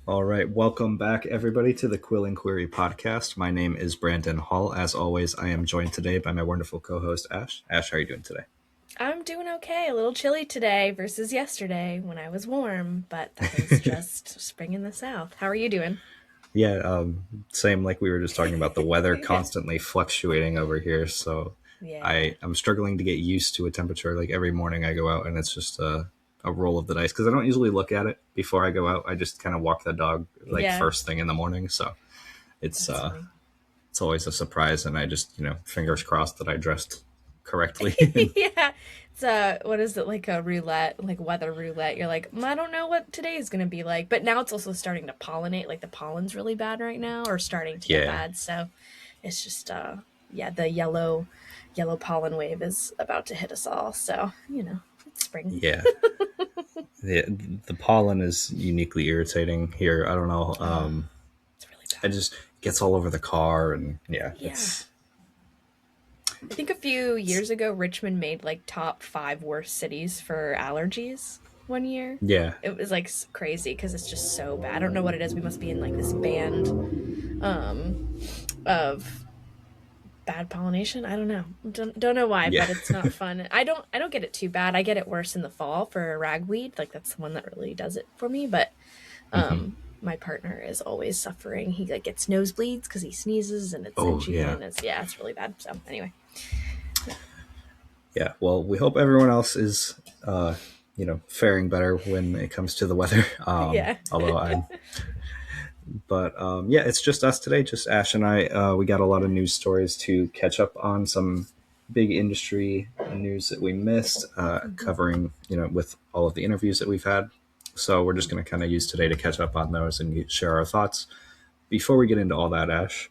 All right, welcome back, everybody, to the Quill and Query podcast. My name is Brandon Hall. As always, I am joined today by my wonderful co-host, Ash. Ash, how are you doing today? I'm doing okay. A little chilly today versus yesterday when I was warm, but that is just spring in the south. How are you doing? Yeah, same like we were just talking about the weather Yeah. constantly fluctuating over here. So Yeah. I'm struggling to get used to a temperature. Like every morning I go out and it's just a roll of the dice because I don't usually look at it before I go out. I just kind of walk the dog like Yeah. first thing in the morning. So it's That's funny. it's always a surprise, and I just fingers crossed that I dressed correctly. Yeah. It's what is it, like a roulette, like weather roulette. You're like, I don't know what today is gonna be like. But now it's also starting to pollinate, like the pollen's really bad right now, or starting to get Yeah, bad. So it's just yeah, the yellow pollen wave is about to hit us all. So, it's spring. yeah. The pollen is uniquely irritating here. I don't know. Oh, it's really It bad. just gets all over the car, and yeah, Yeah. I think a few years ago, Richmond made like top five worst cities for allergies one year. yeah, It was like crazy because it's just so bad. I don't know what it is. We must be in like this band of bad pollination. I don't know. Don't know why, yeah. but it's not fun. I don't get it too bad. I get it worse in the fall for ragweed. Like that's the one that really does it for me. But Hmm. my partner is always suffering. He like gets nosebleeds because he sneezes and it's Oh itchy yeah, and it's really bad. So anyway, yeah. yeah. Well, we hope everyone else is faring better when it comes to the weather. Yeah. Although I'm But yeah, it's just us today, just Ash and I. We got a lot of news stories to catch up on, some big industry news that we missed, Mm-hmm. covering, with all of the interviews that we've had. So we're just going to kind of use today to catch up on those and share our thoughts. Before we get into all that, Ash,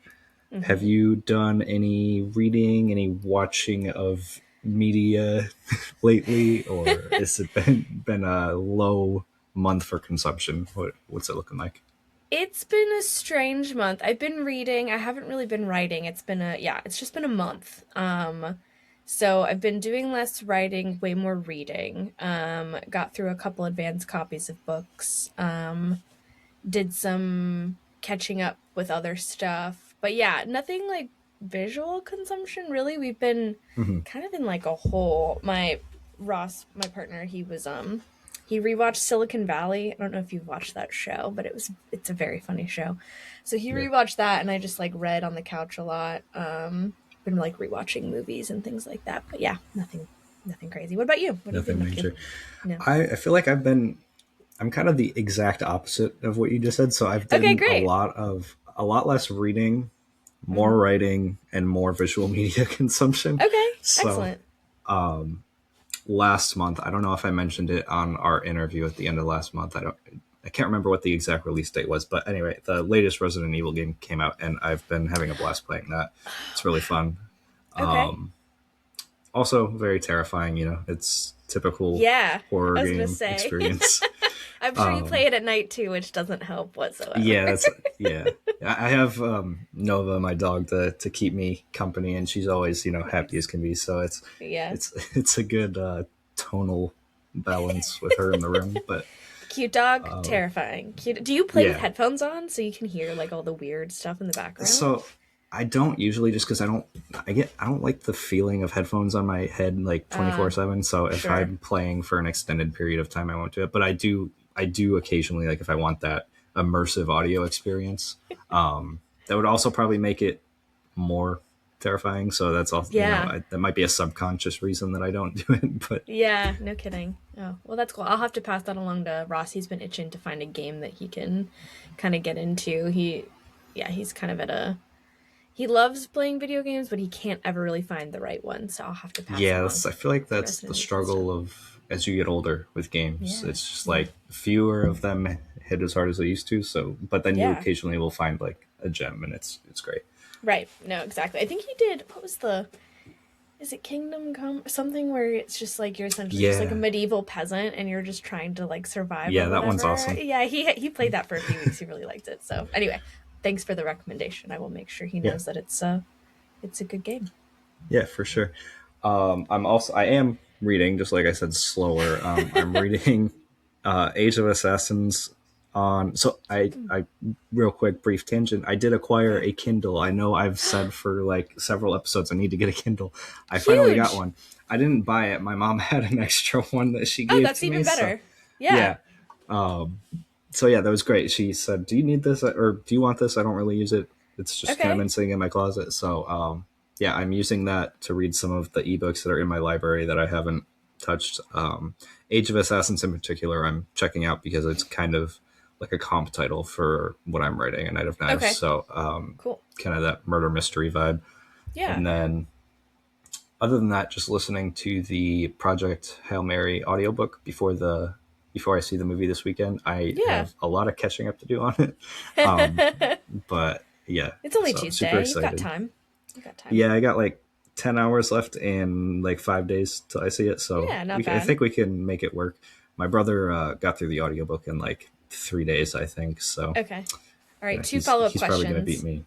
have Mm-hmm. you done any reading, any watching of media lately, or has it been a low month for consumption? What's it looking like? It's been a strange month. I've been reading. I haven't really been writing. It's just been a month. So I've been doing less writing, way more reading. Got through a couple advanced copies of books. Did some catching up with other stuff. But yeah, nothing like visual consumption really. We've been Hmm. kind of in like a hole. My partner, he rewatched Silicon Valley. I don't know if you've watched that show, but it's a very funny show. So he Yeah. rewatched that and I just like read on the couch a lot. Been like rewatching movies and things like that. But yeah, nothing crazy. What about you? What have you Nothing been up to? major. No. I feel like I'm kind of the exact opposite of what you just said. So I've Okay, done great. a lot less reading, more Hmm. writing, and more visual media consumption. Okay, So excellent. last month, I don't know if I mentioned it on our interview at the end of last month. I can't remember what the exact release date was, but anyway, the latest Resident Evil game came out, and I've been having a blast playing that. Oh, It's really wow. fun. Okay. Also, very terrifying. It's typical Yeah, horror I was gonna game say. experience. I'm sure you play it at night too, which doesn't help whatsoever. Yeah, that's yeah. I have Nova, my dog, to keep me company, and she's always happy as Nice. can be. So Yeah. it's a good tonal balance with her in the room. But Cute dog, terrifying. Cute. Do you play with yeah, headphones on so you can hear like all the weird stuff in the background? so I don't usually, just because I don't like the feeling of headphones on my head like 24/7. So if Sure. I'm playing for an extended period of time, I won't do it. But I do occasionally, like if I want that immersive audio experience. That would also probably make it more terrifying. So that's also, Yeah. that might be a subconscious reason that I don't do it. But Yeah, no kidding. Oh, well, that's cool. I'll have to pass that along to Ross. He's been itching to find a game that he can kind of get into. Yeah, he's kind of at a he loves playing video games, but he can't ever really find the right one. So I'll have to pass yeah, along I feel like the that's the Resident Evil stuff. struggle of as you get older with games. Yeah, It's just yeah, like fewer of them hit as hard as they used to. So, but then you yeah. occasionally will find like a gem, and it's great. Right. No, exactly. I think he did. What was the? Is it Kingdom Come? Something where it's just like you're essentially just like a Yeah, medieval peasant and you're just trying to like survive or yeah, that one's whatever. awesome. Yeah, he played that for a few weeks. He really liked it. So anyway, thanks for the recommendation. I will make sure he Yeah, knows that it's a good game. yeah, for sure. I am reading, just like I said, slower. I'm reading Age of Assassins on. So I real quick, brief tangent. I did acquire Yeah. a Kindle. I know I've said for like several episodes I need to get a Kindle. I finally got Huge. one. I didn't buy it. My mom had an extra one that she Oh, gave that's to me. even So better. Yeah. yeah. So yeah, that was great. She said, "Do you need this or do you want this? I don't really use it. It's just kind of Okay. been sitting in my closet." So yeah, I'm using that to read some of the ebooks that are in my library that I haven't touched. Age of Assassins in particular, I'm checking out because it's kind of like a comp title for what I'm writing, A Night of Knives. Okay. So Cool. kind of that murder mystery vibe. Yeah. And then other than that, just listening to the Project Hail Mary audiobook before I see the movie this weekend. I Yeah. have a lot of catching up to do on it. But yeah, It's only so super Tuesday. You've got excited. time. You got time. Yeah, I got like 10 hours left and like 5 days till I see it. So Yeah, not I bad. think we can make it work. My brother got through the audiobook in like 3 days, I think. So Okay. All right, yeah, two follow-up he's probably going to beat questions. me.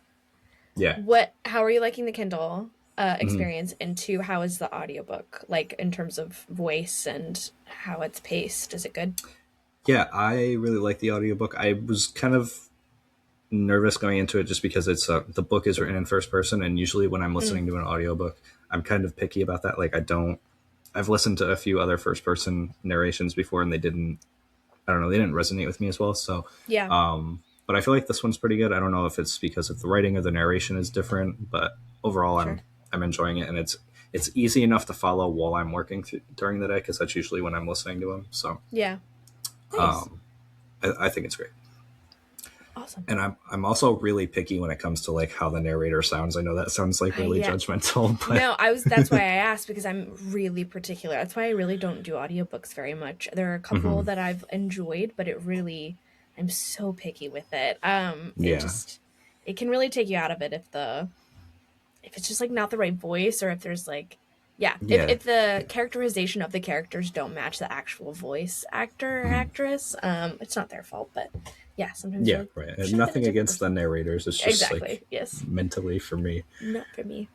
Yeah. How are you liking the Kindle Mhm. experience? And two, how is the audiobook like in terms of voice and how it's paced? Is it good? Yeah, I really like the audiobook. I was kind of nervous going into it just because the book is written in first person, and usually when I'm Mm, listening to an audiobook, I'm kind of picky about that. Like I've listened to a few other first person narrations before and I don't know, they didn't resonate with me as well. So yeah, but I feel like this one's pretty good. I don't know if it's because of the writing or the narration is different, but overall sure. I'm enjoying it, and it's easy enough to follow while I'm working during the day because that's usually when I'm listening to them. So Yeah. Nice. I think it's great. Awesome. And I'm also really picky when it comes to like how the narrator sounds. I know that sounds like really Yeah. judgmental, but No, that's why I asked because I'm really particular. That's why I really don't do audiobooks very much. There are a couple mhm, that I've enjoyed, but I'm so picky with it. yeah, It can really take you out of it if it's just like not the right voice or if there's like yeah, yeah, if the characterization of the characters don't match the actual voice actor or mhm, actress, it's not their fault, but yeah, sometimes you're yeah, like right. And should have been a nothing different against the person. narrators. It's just like Exactly. Yes. mentally for me. Not for me.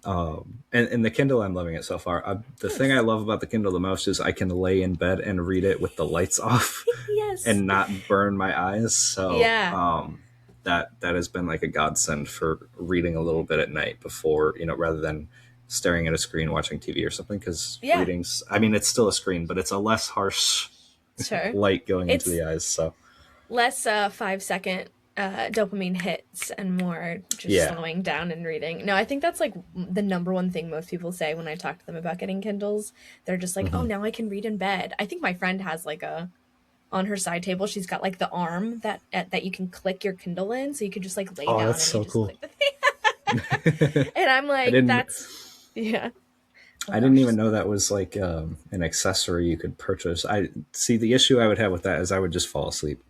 And the Kindle, I'm loving it so far. The thing I Nice. love about the Kindle the most is I can lay in bed and read it with the lights off Yes. and not burn my eyes. So Yeah. that has been like a godsend for reading a little bit at night before, rather than staring at a screen watching TV or something. Because Yeah. reading's, I mean, it's still a screen, but it's a less harsh Sure. light going into It's the eyes. So less 5 second dopamine hits and more just yeah. slowing down and reading. No, I think that's like the number one thing most people say when I talk to them about getting Kindles. They're just like, "Oh, Hmm. now I can read in bed." I think my friend has like a on her side table. She's got like the arm that you can click your Kindle in, so you could just like lay Oh, down that's and you so just cool. click the thing. And I'm I like, didn't. "That's yeah." Oh I didn't even gosh. know that was like an accessory you could purchase. I see the issue I would have with that is I would just fall asleep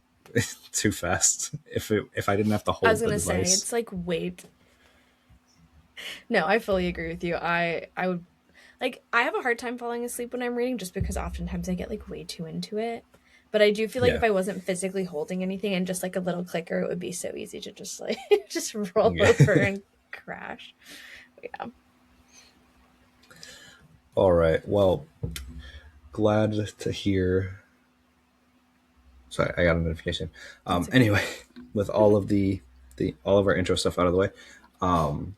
too fast if I didn't have to I was hold the gonna say device. it's like wait. No, I fully agree with you. I would like I have a hard time falling asleep when I'm reading just because oftentimes I get like way too into it. But I do feel like Yeah. if I wasn't physically holding anything and just like a little clicker, it would be so easy to just like just roll over Yeah. and crash. Yeah, All right. Well, glad to hear. Sorry, I got a notification. that's okay. Anyway, with all of the all of our intro stuff out of the way, um,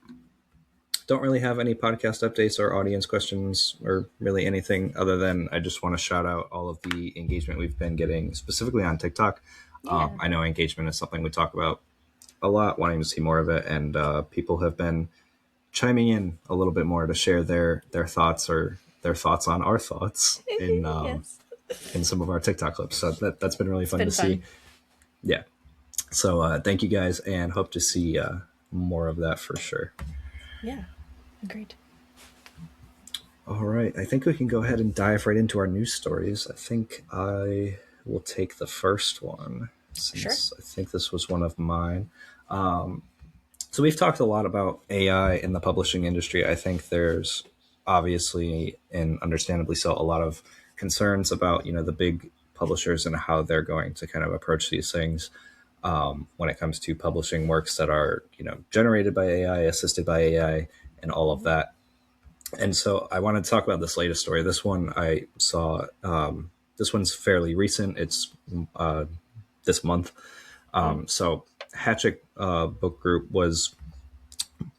don't really have any podcast updates or audience questions or really anything other than I just want to shout out all of the engagement we've been getting specifically on TikTok. Yeah. I know engagement is something we talk about a lot, wanting to see more of it, and people have been chiming in a little bit more to share their thoughts or their thoughts on our thoughts Yes. in some of our TikTok clips. So that's been really It's fun to been see. fun. Yeah. So thank you guys, and hope to see more of that for sure. Yeah. Agreed. All right, I think we can go ahead and dive right into our news stories. I think I will take the first one Sure. since I think this was one of mine. So we've talked a lot about AI in the publishing industry. I think there's obviously and understandably so a lot of concerns about the big publishers and how they're going to kind of approach these things when it comes to publishing works that are generated by AI, assisted by AI, and all of Mhm. that. And so I wanted to talk about this latest story. This one I saw. This one's fairly recent. It's this month. Mm. So Hatchet Book Group was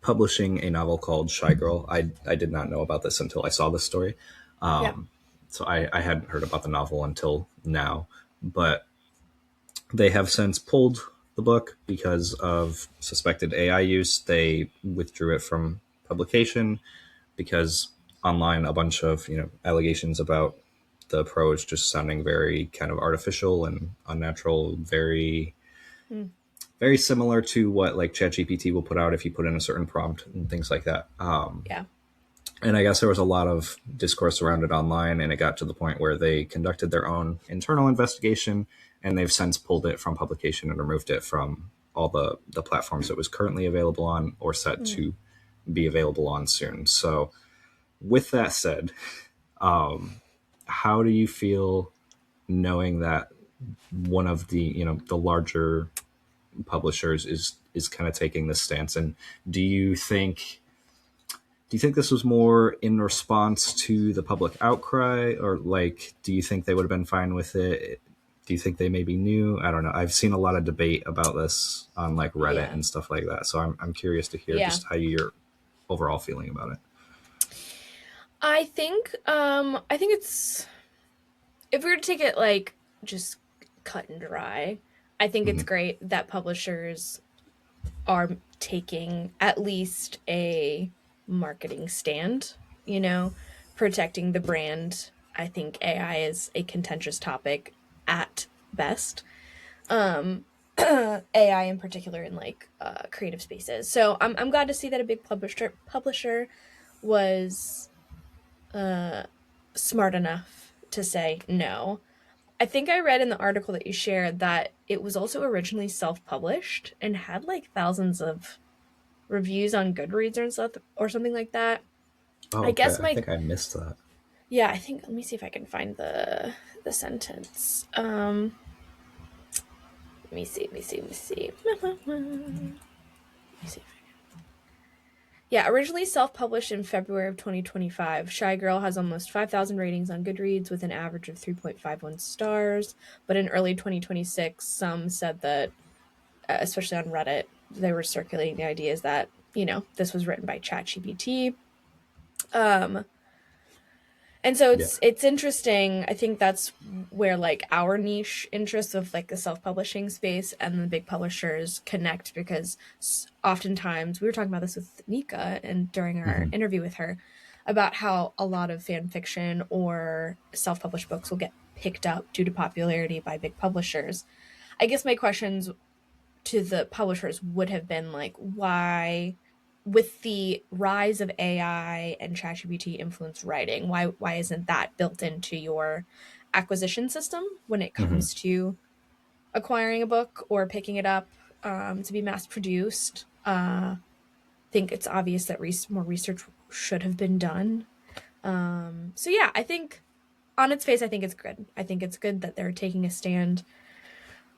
publishing a novel called Shy Girl. I did not know about this until I saw this story. Yeah. So I hadn't heard about the novel until now. But they have since pulled the book because of suspected AI use. They withdrew it from publication because online a bunch of allegations about the prose just sounding very kind of artificial and unnatural, Mm. very similar to what like ChatGPT will put out if you put in a certain prompt and things like that. Yeah. And I guess there was a lot of discourse around it online, and it got to the point where they conducted their own internal investigation, and they've since pulled it from publication and removed it from all the platforms it was currently available on or set Mm. to be available on soon. So, with that said, how do you feel knowing that one of the the larger publishers is kind of taking this stance? And do you think this was more in response to the public outcry, or like do you think they would have been fine with it? Do you think they maybe knew? I don't know. I've seen a lot of debate about this on like Reddit Yeah. and stuff like that. So I'm curious to hear Yeah. just how you're overall feeling about it. I think it's, if we were to take it like just cut and dry, I think it's Mm-hmm. great that publishers are taking at least a marketing stand, you know, protecting the brand. I think AI is a contentious topic at best. AI in particular in like creative spaces. So I'm glad to see that a big publisher was uh, smart enough to say no. I think I read in the article that you shared that it was also originally self-published and had like thousands of reviews on Goodreads or stuff or something like that. Oh, I okay. guess I my think I missed that. yeah, I think let me see if I can find the sentence. Let me see. Let me see. Yeah, originally self-published in February of 2025, Shy Girl has almost 5,000 ratings on Goodreads with an average of 3.51 stars. But in early 2026, some said that, especially on Reddit, they were circulating the ideas that, this was written by ChatGPT. Um, And so Yeah. it's interesting. I think that's where like our niche interests of like the self-publishing space and the big publishers connect, because oftentimes we were talking about this with Nika and during our Mm-hmm. interview with her about how a lot of fan fiction or self-published books will get picked up due to popularity by big publishers. I guess my questions to the publishers would have been like, why, with the rise of AI and ChatGPT influenced writing, why isn't that built into your acquisition system when it Mm-hmm. comes to acquiring a book or picking it up to be mass produced? I think it's obvious that more research should have been done. So yeah, I think on its face, I think it's good. I think it's good that they're taking a stand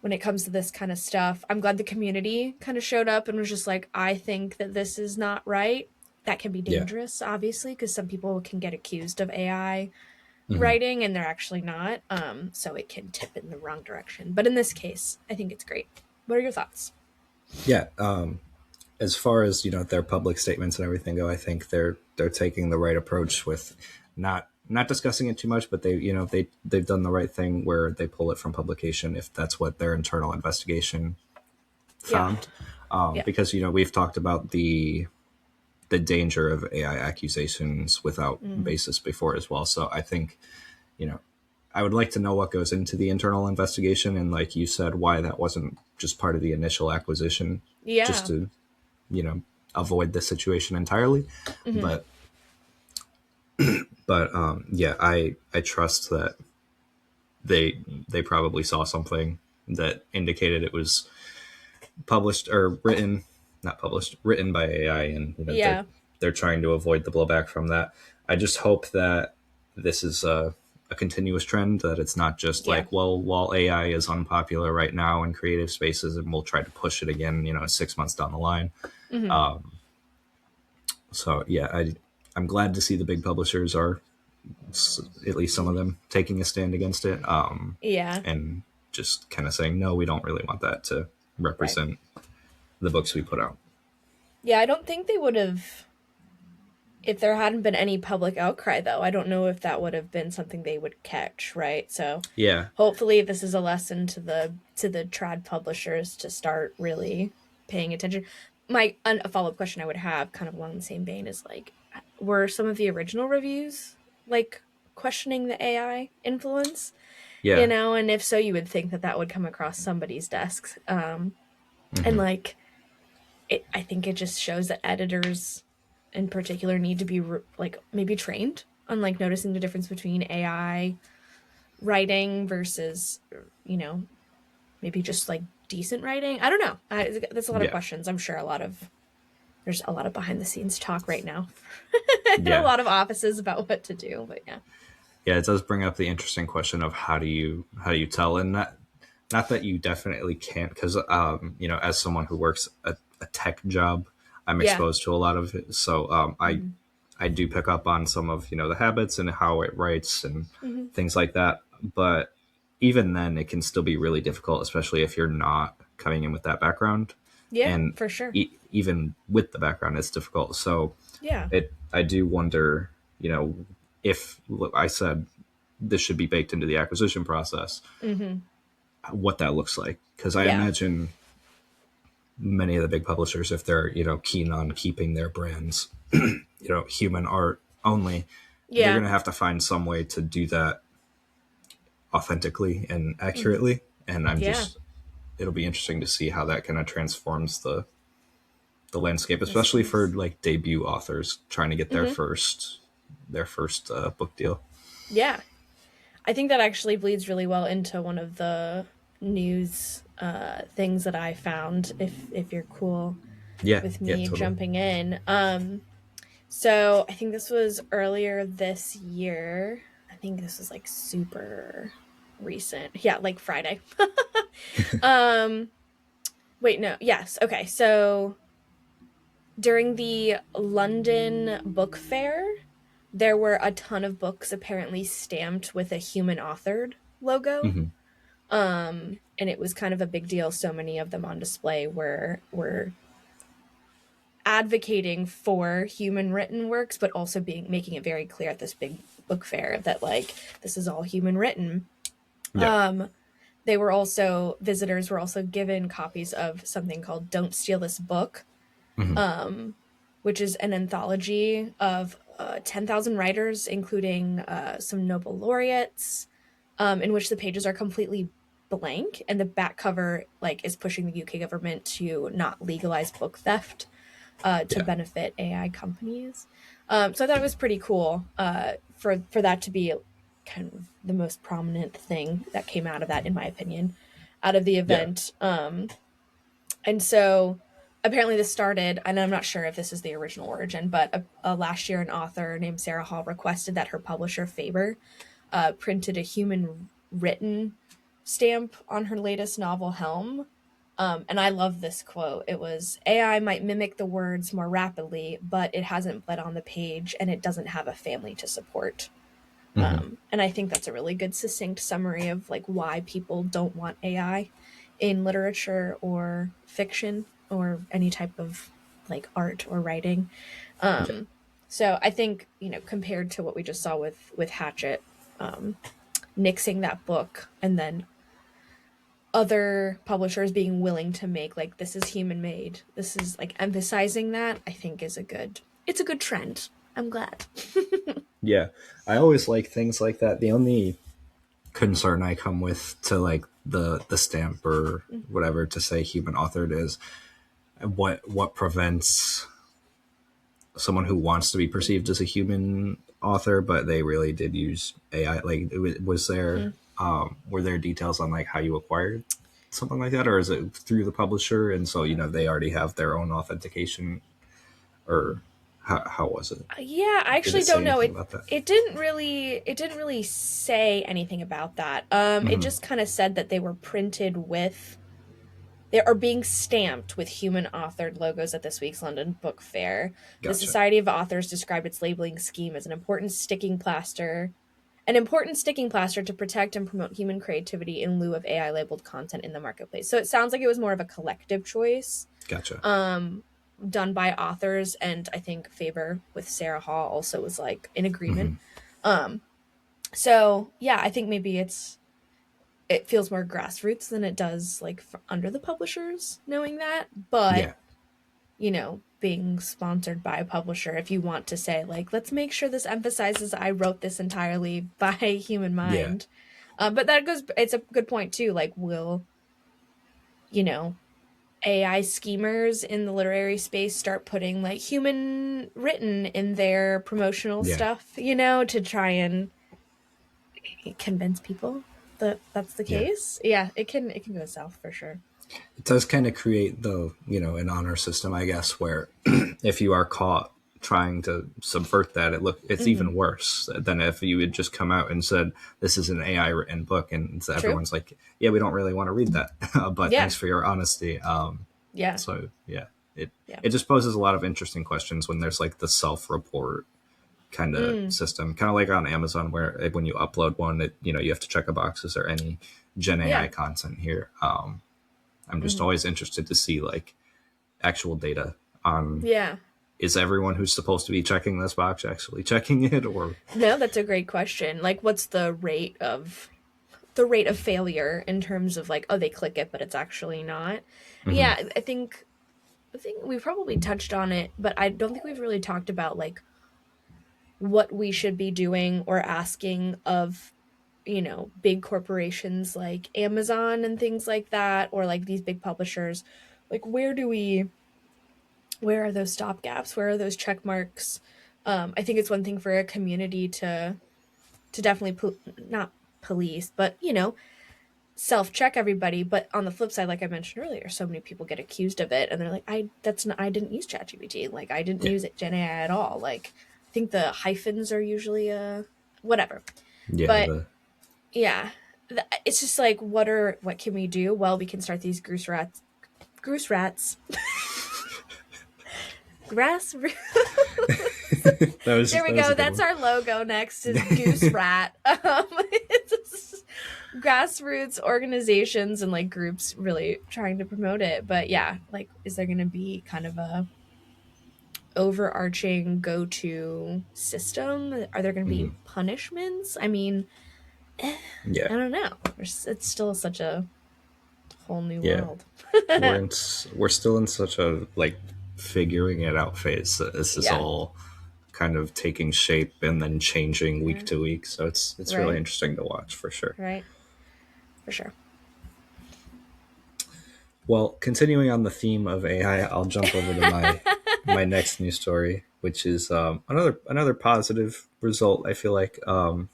when it comes to this kind of stuff. I'm glad the community kind of showed up and was just like, I think that this is not right. That can be Yeah. dangerous, obviously, because some people can get accused of AI Mm-hmm. writing and they're actually not. So it can tip in the wrong direction. But in this case, I think it's great. What are your thoughts? Yeah. As far as their public statements and everything go, I think they're taking the right approach with not discussing it too much, but they've done the right thing where they pull it from publication if that's what their internal investigation Yeah. found. Yeah. Because we've talked about the danger of AI accusations without Mm. basis before as well. So I think you know I would like to know what goes into the internal investigation, and like you said, why that wasn't just part of the initial acquisition, just Yeah. to you know avoid this situation entirely. Hmm. But yeah, I trust that they probably saw something that indicated it was published or written, not published, written by AI, and Yeah. they're trying to avoid the blowback from that. I just hope that this is a continuous trend, that it's not just Yeah. like, well, while AI is unpopular right now in creative spaces, and we'll try to push it again, 6 months down the line. Hmm. So yeah, I'm glad to see the big publishers are, at least some of them, taking a stand against it. Yeah. And just kind of saying, no, we don't really want that to Right. represent the books we put out. Yeah, I don't think they would have if there hadn't been any public outcry though. I don't know if that would have been something they would catch, right? So Yeah, hopefully this is a lesson to the trad publishers to start really paying attention. A follow-up question I would have kind of along the same vein is like were some of the original reviews like questioning the AI influence, you yeah, know, and if so you would think that that would come across somebody's desks. And hmm, like I think it just shows that editors in particular need to be like maybe trained on like noticing the difference between AI writing versus you know maybe just like decent writing. I don't know. That's a lot of yeah, questions. I'm sure there's a lot of behind the scenes talk right now. A yeah, lot of offices about what to do, but yeah. yeah. It does bring up the interesting question of how do you tell, and not that you definitely can't, because as someone who works a tech job, I'm Yeah. exposed to a lot of it. So Mhm. I do pick up on some of the habits and how it writes and Mhm. things like that. But even then, it can still be really difficult, especially if you're not coming in with that background. Yeah, And for sure. even with the background, it's difficult. So Yeah. I do wonder, if what I said this should be baked into the acquisition process, Mhm. what that looks like. Because I Yeah. imagine many of the big publishers, if they're keen on keeping their brands, human art only, they're Yeah. going to have to find some way to do that authentically and Mhm. accurately. And Yeah. it'll be interesting to see how that kind of transforms the landscape, The especially for space. like debut authors trying to get Mhm. their first book deal. Yeah. I think that actually bleeds really well into one of the news things that I found. If you're cool Yeah, with yeah, me totally. jumping in, so I think this was earlier this year. I think this was like super recent. Yeah, like Friday. um, wait, no, yes, okay. So during the London Book Fair, there were a ton of books apparently stamped with a human authored logo. Hmm. And it was kind of a big deal. So many of them on display were advocating for human written works, but also being making it very clear at this big book fair that like this is all human written. Yeah. Um, they were also visitors were also given copies of something called "Don't Steal This Book," Hmm. um, which is an anthology of 10,000 writers, including some Nobel laureates, in which the pages are completely blank, and the back cover like is pushing the UK government to not legalize book theft to Yeah. benefit AI companies. So I thought it was pretty cool for that to be kind of the most prominent thing that came out of that, in my opinion, out of the Yeah. event. And so apparently this started, and I'm not sure if this is the original origin, but last year an author named Sarah Hall requested that her publisher Faber printed a human written stamp on her latest novel Helm. And I love this quote. It was AI might mimic the words more rapidly, but it hasn't bled on the page and it doesn't have a family to support. Hmm. And I think that's a really good succinct summary of like why people don't want AI in literature or fiction or any type of like art or writing. Yeah. Um, so I think compared to what we just saw with Hatchet, um, nixing that book and then other publishers being willing to make like this is human made, this is like emphasizing that, I think is a good trend. I'm glad. Yeah. I always like things like that. The only concern I come with to like the stamp or whatever to say human authored is what prevents someone who wants to be perceived as a human author, but they really did use AI. Like, was there were there details on like how you acquired something like that, or is it through the publisher and so they already have their own authentication, or how was it? Yeah, I Did it actually say don't know. anything It about that? it didn't really say anything about that. It Hmm. just kind of said that they are being stamped with human authored logos at this week's London Book Fair. The Gotcha. Society of Authors described its labeling scheme as an important sticking plaster an important sticking plaster to protect and promote human creativity in lieu of AI labeled content in the marketplace. So it sounds like it was more of a collective choice, Gotcha. um, done by authors, and I think Faber with Sarah Hall also was like in agreement. Hmm. Um, so yeah, I think maybe it feels more grassroots than it does like under the publishers knowing that, but Yeah. being sponsored by a publisher, if you want to say, like, let's make sure this emphasizes I wrote this entirely by human Yeah. mind. But it's a good point too. Like, will, you know, AI schemers in the literary space start putting like human written in their promotional Yeah. stuff, to try and convince people that that's the Yeah. case? Yeah, it can go south for sure. It does kind of create the, an honor system, I guess, where if you are caught trying to subvert that, it's Mm-hmm. even worse than if you had just come out and said this is an AI written book, and so True. everyone's like, yeah, we don't really want to read that, but Yeah. thanks for your honesty. Yeah. So yeah, it Yeah. it just poses a lot of interesting questions when there's like the self report kind of Mm. system, kind of like on Amazon, where when you upload one, you have to check a box: is there any Gen AI Yeah. content here? I'm just Mm-hmm. always interested to see like actual data on, Yeah. is everyone who's supposed to be checking this box actually checking it, or No, that's a great question. Like, what's the rate of failure in terms of like, oh, they click it, but it's actually not. Mhm. Yeah, I think we probably touched on it, but I don't think we've really talked about like what we should be doing or asking of big corporations like Amazon and things like that, or like these big publishers. Like, where are those stop gaps? Where are those check marks? I think it's one thing for a community to definitely not police, but self check everybody. But on the flip side, like I mentioned earlier, so many people get accused of it, and they're like, I didn't use ChatGPT, like I didn't Yeah. use it Gen AI at all. Like, I think the hyphens are usually whatever. Yeah. But The yeah, it's just like, what can we do? Well, we can start these goose rats, grass. that was There we that was go. a good That's one. our logo next is Goose Rat. It's grassroots organizations and like groups really trying to promote it. But yeah, like, is there going to be kind of a overarching go-to system? Are there going to be Mhm. punishments? I mean, Yeah. I don't know. It's still such a whole new Yeah. world. We're still in such a like figuring it out phase. This is Yeah. all kind of taking shape and then changing week Yeah. to week. So it's really Right. interesting to watch for sure. Right. For sure. Well, continuing on the theme of AI, I'll jump over to my next news story, which is another positive result. I feel like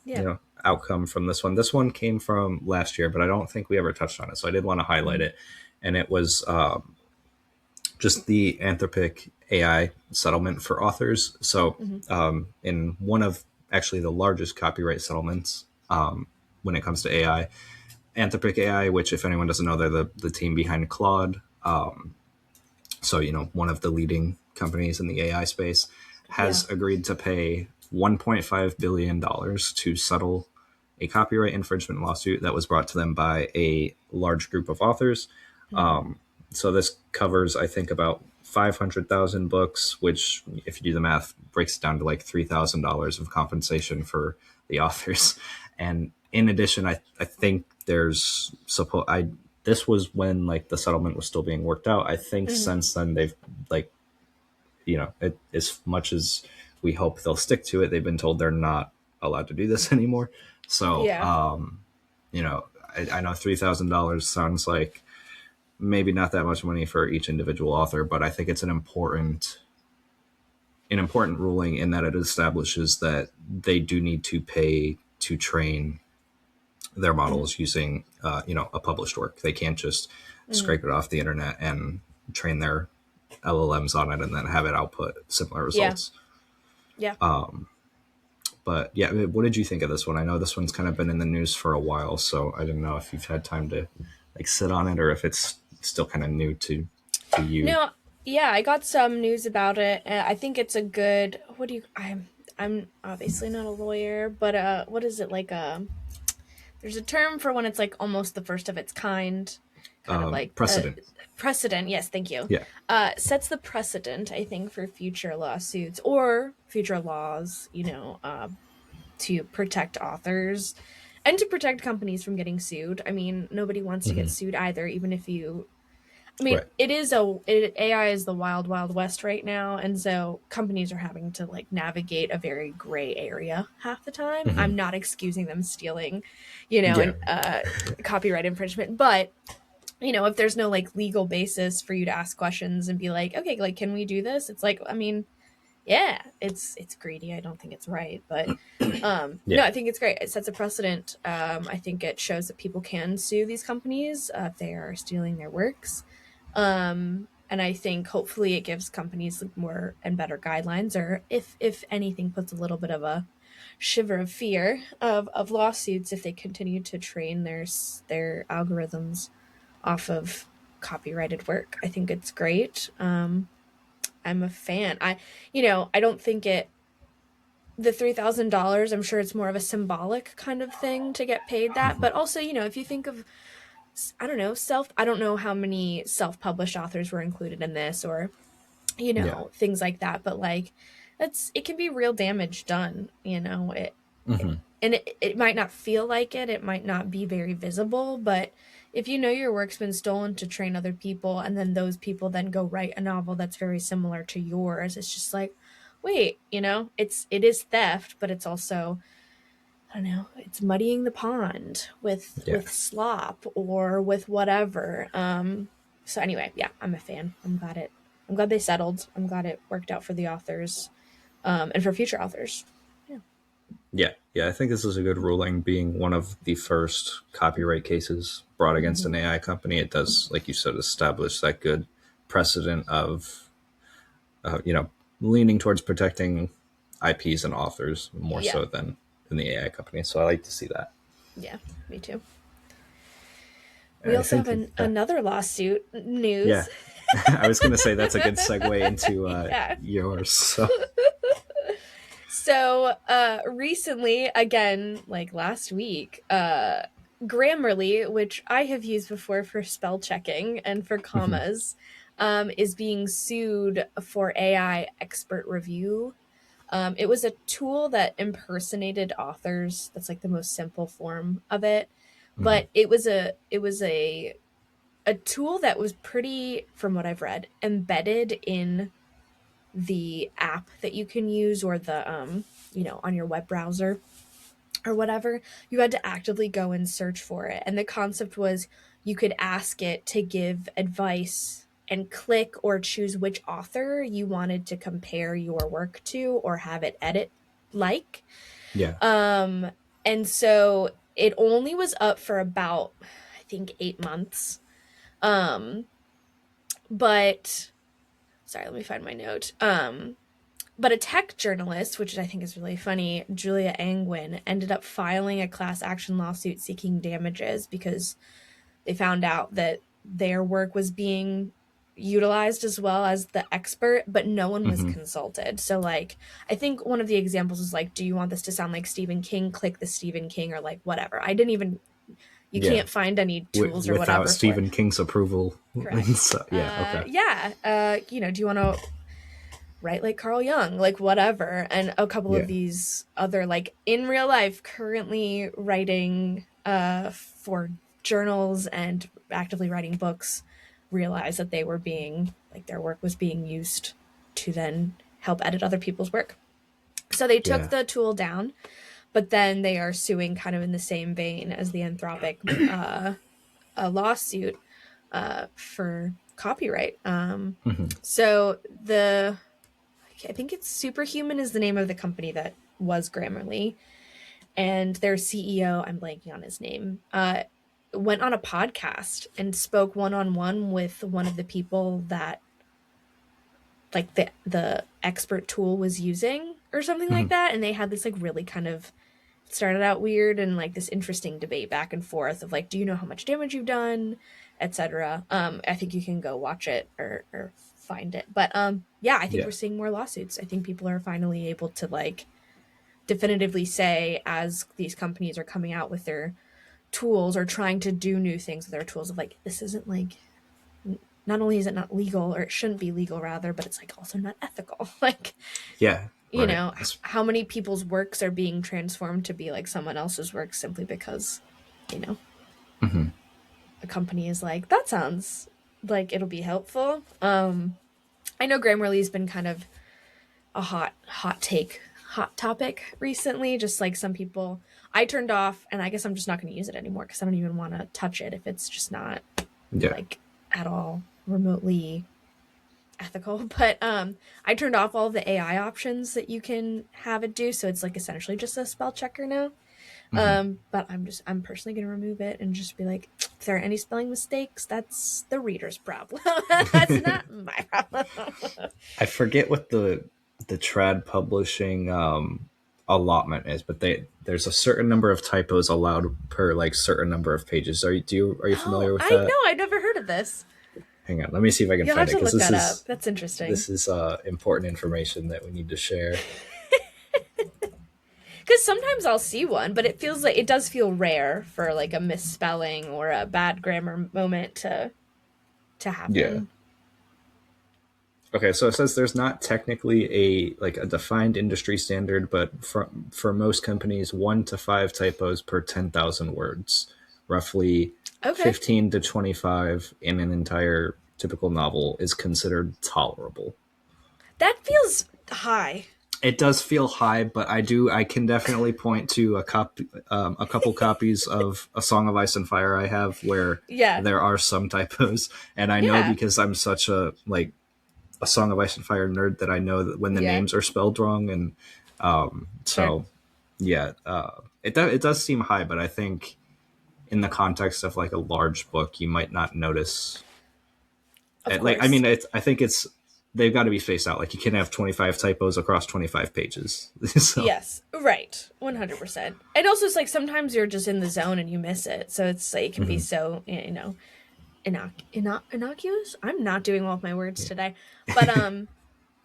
Yeah. outcome from this one. This one came from last year, but I don't think we ever touched on it, so I did want to highlight Mm-hmm. it. And it was just the Anthropic AI settlement for authors. So Mm-hmm. in one of actually the largest copyright settlements when it comes to AI, Anthropic AI, which if anyone doesn't know, they're the team behind Claude. So one of the leading companies in the AI space Yeah. has agreed to pay $1.5 billion to settle a copyright infringement lawsuit that was brought to them by a large group of authors. Mm-hmm. So this covers, I think, about 500,000 books, which, if you do the math, breaks it down to like $3,000 of compensation for the authors. And in addition, I think there's this was when like the settlement was still being worked out. I think Mm-hmm. since then they've like, as much as we hope they'll stick to it, they've been told they're not allowed to do this anymore. So, Yeah. I know $3,000 sounds like maybe not that much money for each individual author, but I think it's an important ruling in that it establishes that they do need to pay to train their Mm-hmm. models using a published work. They can't just Mm-hmm. scrape it off the internet and train their LLMs on it and then have it output similar Yeah. results. Yeah. But yeah, what did you think of this one? I know this one's kind of been in the news for a while, so I didn't know if you've had time to like sit on it or if it's still kind of new to you. No, yeah, I got some news about it, and I think it's a good. What do you? I'm obviously not a lawyer, but what is it like? There's a term for when it's like almost the first of its kind of like Precedent. precedent. Yes, thank you. Yeah. Sets the precedent, I think, for future lawsuits or future laws. To protect authors and to protect companies from getting sued. I mean, nobody wants to get Hmm. sued either, even if you. I mean, Right. AI is the wild, wild west right now, and so companies are having to like navigate a very gray area half the time. Hmm. I'm not excusing them stealing, Yeah. and copyright infringement, but if there's no like legal basis for you to ask questions and be like, okay, like, can we do this? It's like, I mean, yeah, it's greedy. I don't think it's right, but no, Yeah. I think it's great. It sets a precedent. I think it shows that people can sue these companies if they are stealing their works. And I think hopefully it gives companies more and better guidelines, or if anything, puts a little bit of a shiver of fear of lawsuits if they continue to train their algorithms off of copyrighted work. I think it's great. I'm a fan. I don't think the $3,000. I'm sure it's more of a symbolic kind of thing to get paid that. Hmm. But also, if you think of, I don't know, I don't know how many self-published authors were included in this, or Yeah. things like that. But like, it can be real damage done. Hmm. And it might not feel like it. It might not be very visible, but if your work's been stolen to train other people, and then those people then go write a novel that's very similar to yours, it's just like, wait, it is theft, but it's also, I don't know, it's muddying the pond with Yeah. slop or with whatever. So anyway, yeah, I'm a fan. I'm glad they settled. I'm glad it worked out for the authors, and for future authors. Yeah. Yeah. Yeah. I think this is a good ruling, being one of the first copyright cases brought against Mm-hmm. an AI company. It does, like you said, establish that good precedent of, you know, leaning towards protecting IPs and authors more Yeah. so than the AI company. So I like to see that. Yeah, me too. We I also have think, another lawsuit yeah, news. I was going to say that's a good segue into Yeah. yours. So, So, recently, again, like last week, Grammarly, which I have used before for spell checking and for mhm, commas, is being sued for AI expert review. It was a tool that impersonated authors. That's like the most simple form of it. mhm, But it was a tool that was pretty, from what I've read, embedded in the app that you can use, or the on your web browser or whatever. You had to actively go and search for it, and the concept was you could ask it to give advice and click or choose which author you wanted to compare your work to or have it edit, like. yeah, um and so it only was up for about, I think, 8 months. Um but sorry, let me find my note. But a tech journalist, which I think is really funny, Julia Angwin, ended up filing a class action lawsuit seeking damages because they found out that their work was being utilized as well as the expert, but no one was hmm, consulted. So, like, I think one of the examples is like, do you want this to sound like Stephen King? Click the Stephen King, or like whatever. I didn't even, you yeah. can't find any tools or Without whatever for it. Stephen King's approval. Correct. So, yeah, okay, Yeah. Do you want to write like Carl Jung, like whatever? And a couple of yeah, these other, like, in real life, currently writing for journals and actively writing books, realized that they were being, like, their work was being used to then help edit other people's work. So they took yeah, the tool down, but then they are suing kind of in the same vein as the Anthropic a lawsuit for copyright. hmm, So I think it's Superhuman is the name of the company that was Grammarly, and their CEO, I'm blanking on his name, went on a podcast and spoke one on one with one of the people that, like, the expert tool was using, or something hmm, like that, and they had this like really kind of, started out weird and like this interesting debate back and forth of like, do you know how much damage you've done, etc. I think you can go watch it, or find it, but yeah, I think yeah, we're seeing more lawsuits. I think people are finally able to, like, definitively say, as these companies are coming out with their tools or trying to do new things with their tools, of like, this isn't like, not only is it not legal, or it shouldn't be legal rather, but it's like also not ethical. Like, Yeah, you right. know, how many people's works are being transformed to be like someone else's work simply because, you know, Mhm. a company is like, that sounds like it'll be helpful. I know Grammarly's been kind of a hot topic recently. Just like some people, I turned off, and I guess I'm just not going to use it anymore because I don't even want to touch it if it's just not Yeah. like at all remotely ethical. But I turned off all of the AI options that you can have it do, so it's like essentially just a spell checker now. Mhm. But I'm personally gonna remove it and just be like, if there are any spelling mistakes, that's the reader's problem. That's not my problem. I forget what the trad publishing allotment is, but there's a certain number of typos allowed per like certain number of pages. Are you Oh, familiar with I that? know, I've never heard of this. Hang on, let me see if I can You'll find have it to because look this that up. is That's interesting. this is important information that we need to share. Because sometimes I'll see one, but it feels like it does feel rare for like a misspelling or a bad grammar moment to Yeah. happen. Okay, so it says there's not technically a defined industry standard, but for most companies, 1 to 5 typos per 10,000 words, roughly Okay. 15 to 25 in an entire typical novel is considered tolerable. That feels high. It does feel high, but I can definitely point to a couple copies of A Song of Ice and Fire I have where Yeah. there are some typos, and I know Yeah. because I'm such a Song of Ice and Fire nerd that I know that when the Yeah. names are spelled wrong, and Sure. so yeah, it does seem high, but I think in the context of like a large book, you might not notice. Of Like I course. mean, I think it's they've got to be spaced out. Like you can't have 25 typos across 25 pages. So Yes, right. 100%. And also it's like sometimes you're just in the zone and you miss it. So it's like it can be mhm. so, innocuous. I'm not doing well with my words Yeah. today. But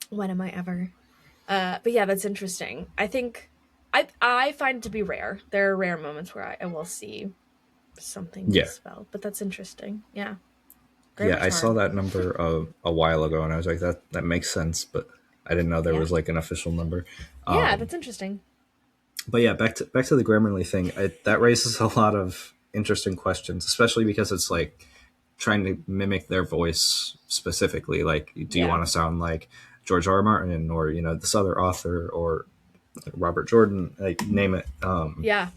when am I ever? But yeah, that's interesting. I think I find it to be rare. There are rare moments where I will see something Yeah, misspelled, but that's interesting. Yeah. yeah. Grammar's I saw hard. that number a while ago, and I was like, that makes sense, but I didn't know there Yeah. was like an official number. Yeah, Um, that's interesting. but yeah, back to the Grammarly thing. That raises a lot of interesting questions, especially because it's like trying to mimic their voice specifically. Like, do you Yeah. want to sound like George R. R. Martin or this other author or Robert Jordan? Like, name it. Yeah.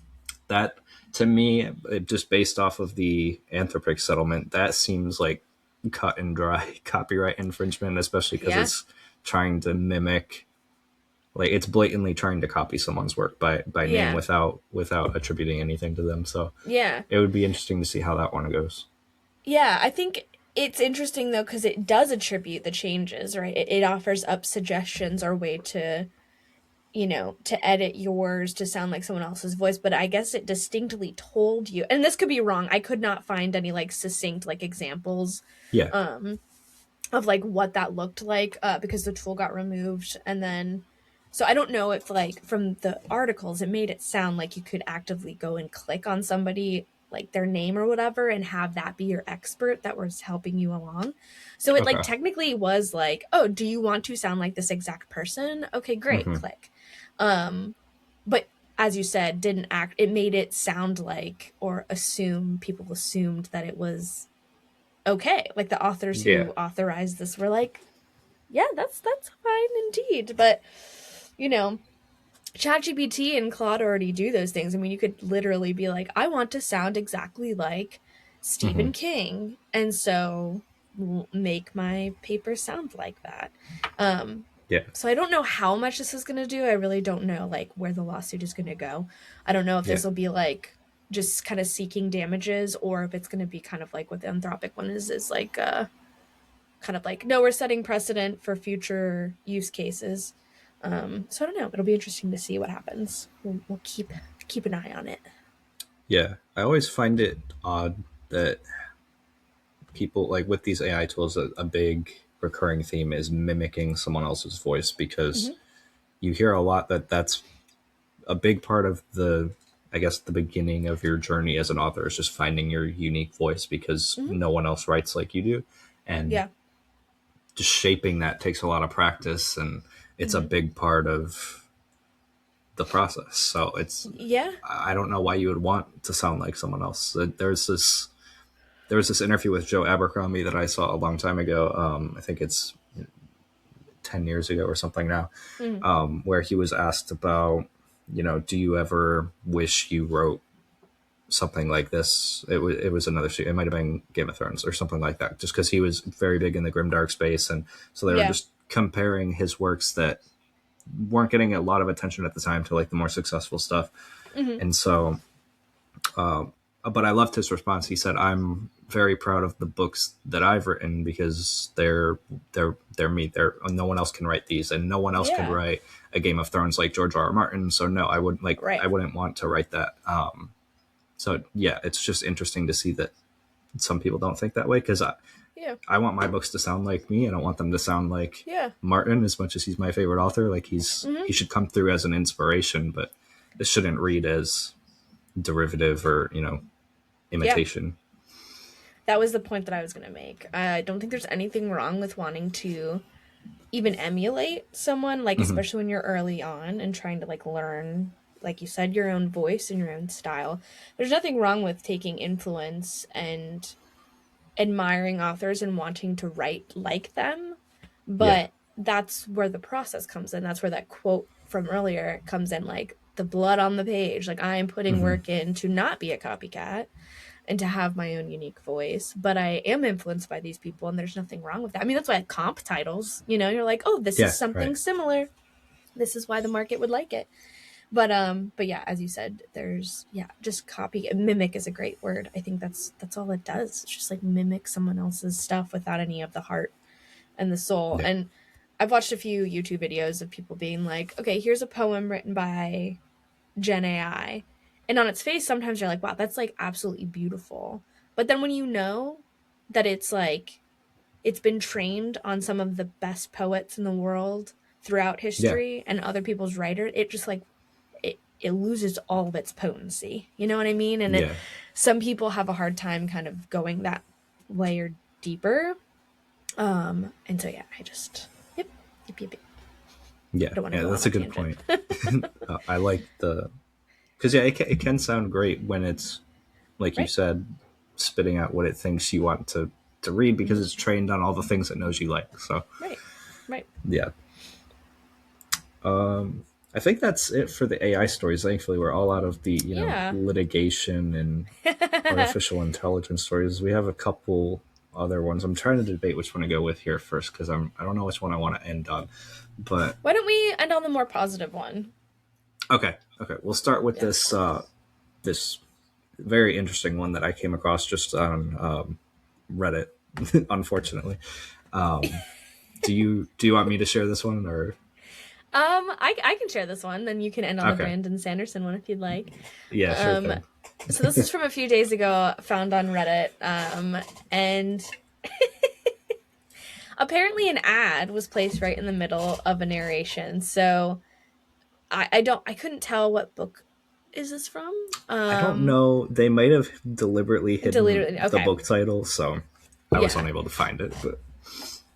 That to me, just based off of the Anthropic settlement, that seems like cut and dry copyright infringement, especially because Yeah. it's trying to mimic like it's blatantly trying to copy someone's work by name Yeah. without attributing anything to them. So Yeah. it would be interesting to see how that one goes. Yeah, I think it's interesting though because it does attribute the changes, right? It offers up suggestions or way to, to edit yours to sound like someone else's voice, but I guess it distinctly told you, and this could be wrong. I could not find any like succinct like examples Yeah. um of like what that looked like because the tool got removed and then so I don't know if like from the articles it made it sound like you could actively go and click on somebody like their name or whatever and have that be your expert that was helping you along. So it like Okay. technically was like, "Oh, do you want to sound like this exact person? Okay, great, Mm-hmm. click." Um but as you said, didn't act it made it sound like or assume people assumed that it was okay. Like the authors Yeah. who authorized this were like, yeah, that's fine indeed. But you know, ChatGPT and Claude already do those things. I mean, you could literally be like, I want to sound exactly like Mm-hmm. Stephen King, and so make my paper sound like that. Um, Yeah. so I don't know how much this is going to do. I really don't know like where the lawsuit is going to go. I don't know if Yeah. this will be like just kind of seeking damages or if it's going to be kind of like what the Anthropic one is like kind of like, no, we're setting precedent for future use cases. So I don't know. It'll be interesting to see what happens. We'll keep an eye on it. Yeah. I always find it odd that people like with these AI tools, a big recurring theme is mimicking someone else's voice because Mm-hmm. you hear a lot that that's a big part of the, I guess, the beginning of your journey as an author is just finding your unique voice because Hmm. no one else writes like you do. And Yeah. just shaping that takes a lot of practice, and it's a Hmm. big part of the process. So Yeah. I don't know why you would want to sound like someone else. There was this interview with Joe Abercrombie that I saw a long time ago. I think it's 10 years ago or something now, Hmm. where he was asked about, do you ever wish you wrote something like this? It was another show. It might have been Game of Thrones or something like that. Just because he was very big in the grimdark space, and so they were Yeah. just comparing his works that weren't getting a lot of attention at the time to like the more successful stuff. Hmm. And so, but I loved his response. He said, "I'm very proud of the books that I've written because they're me. They're no one else can write these, and no one else could Yeah. write a Game of Thrones like George R. R. Martin. So no, I Right. wouldn't want to write that." So yeah, it's just interesting to see that some people don't think that way because Yeah. I want my books to sound like me. I don't want them to sound like Yeah. Martin as much as he's my favorite author. Like Hmm. he should come through as an inspiration, but it shouldn't read as derivative or Yeah. imitation. That was the point that I was going to make. I don't think there's anything wrong with wanting to even emulate someone, like Hmm. especially when you're early on and trying to like learn, like you said, your own voice and your own style. There's nothing wrong with taking influence and admiring authors and wanting to write like them, Yeah. but that's where the process comes in. That's where that quote from earlier comes in, like the blood on the page. Like I am putting Hmm. work in to not be a copycat and to have my own unique voice, but I am influenced by these people and there's nothing wrong with that. I mean, that's why comp titles, you're like, "Oh, this is Yeah. Right. something similar. This is why the market would like it." But yeah, as you said, there's yeah, just copy mimic is a great word. I think that's all it does. It's just like mimic someone else's stuff without any of the heart and the soul. Yeah. And I've watched a few YouTube videos of people being like, "Okay, here's a poem written by Gen AI." And on its face, sometimes you're like, wow, that's like absolutely beautiful. But then when you know that it's like, it's been trained on some of the best poets in the world throughout Yeah. history and other people's writers, it just like, it loses all of its potency. You know what I mean? And Yeah. some people have a hard time kind of going that layer deeper. And so, yeah, yep, yep, yep, yep. I Yeah. don't want to Yeah. go on That's a a good tangent. point. I like the because yeah, it can sound great when it's like you Right? said, spitting out what it thinks you want to read because Mm-hmm. it's trained on all the things it knows you like. So Right. Right. yeah, I think that's it for the AI stories. Thankfully, we're all out of the Yeah. litigation and artificial intelligence stories. We have a couple other ones. I'm trying to debate which one to go with here first because I don't know which one I want to end on. But Why don't we end on the more positive one? okay, we'll start with Yeah. this very interesting one that I came across just on Reddit. Unfortunately, do you want me to share this one or I can share this one, then you can end on the okay? Brandon Sanderson one if you'd like. Yeah, sure Um, thing. so this is from a few days ago, found on Reddit. And apparently an ad was placed right in the middle of a narration. So I couldn't tell what book is this from. I don't know. They might have deliberately hidden Deleted. the Okay. book title, so I was Yeah. unable to find it. But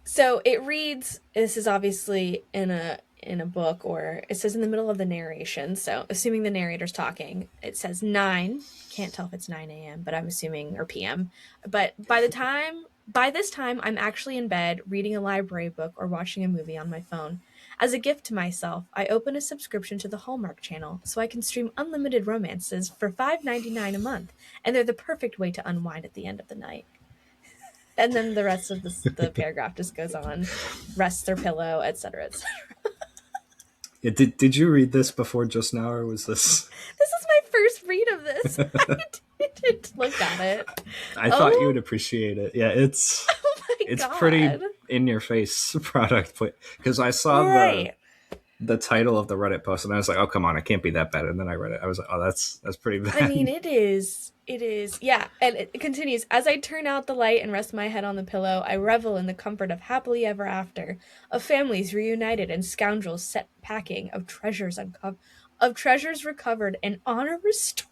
So it reads, this is obviously in a book, or it says in the middle of the narration. So assuming the narrator's talking, it says 9. Can't tell if it's 9 a.m., but I'm assuming, or p.m. But by this time, I'm actually in bed reading a library book or watching a movie on my phone. As a gift to myself, I open a subscription to the Hallmark Channel so I can stream unlimited romances for $5.99 a month, and they're the perfect way to unwind at the end of the night. And then the rest of the paragraph just goes on, rests their pillow, etc., etc. did you read this before just now, or was this? This is my first read of this. I didn't look at it. I thought you would Oh, appreciate it. Yeah, it's oh my it's pretty god! in your face product, but because I saw Right. the title of the Reddit post and I was like, oh come on, it can't be that bad. And then I read it, I was like, oh that's pretty I mean, bad. it is. It is. Yeah, and it continues. As I turn out the light and rest my head on the pillow, I revel in the comfort of happily ever after, of families reunited and scoundrels set packing, of treasures uncovered. of treasures recovered and honor restored.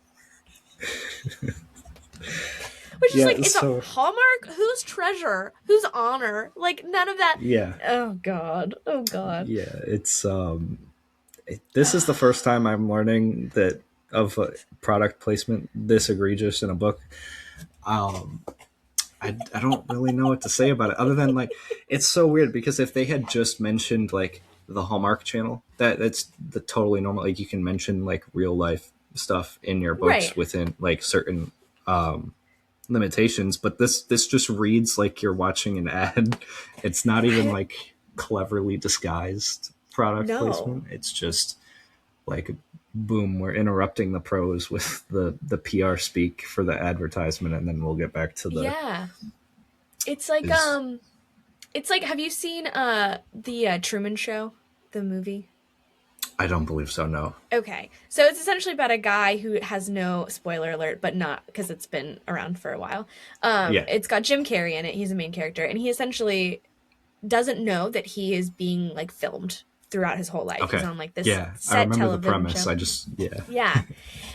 Which is like, Yeah, it's a so Hallmark? Whose treasure? Whose honor? Like, none of that. yeah. Oh, God. Oh, God. Yeah, it's this is the first time I'm learning that of product placement this egregious in a book. Um I don't really know what to say about it other than like it's so weird because if they had just mentioned like the Hallmark channel, that's the totally normal, like you can mention like real life stuff in your books Right. within like certain limitations, but this just reads like you're watching an ad. It's not even I, like cleverly disguised product no. placement. It's just like boom, we're interrupting the prose with the PR speak for the advertisement, and then we'll get back to the Yeah. It's is like, have you seen the Truman Show, the movie? I don't believe so. No. Okay. So it's essentially about a guy who has no spoiler alert, but not because it's been around for a while. Yeah. It's got Jim Carrey in it. He's a main character, and he essentially doesn't know that he is being like filmed throughout his whole life. He's Okay. on like this Yeah, I set remember the television premise. show. I just yeah. Yeah.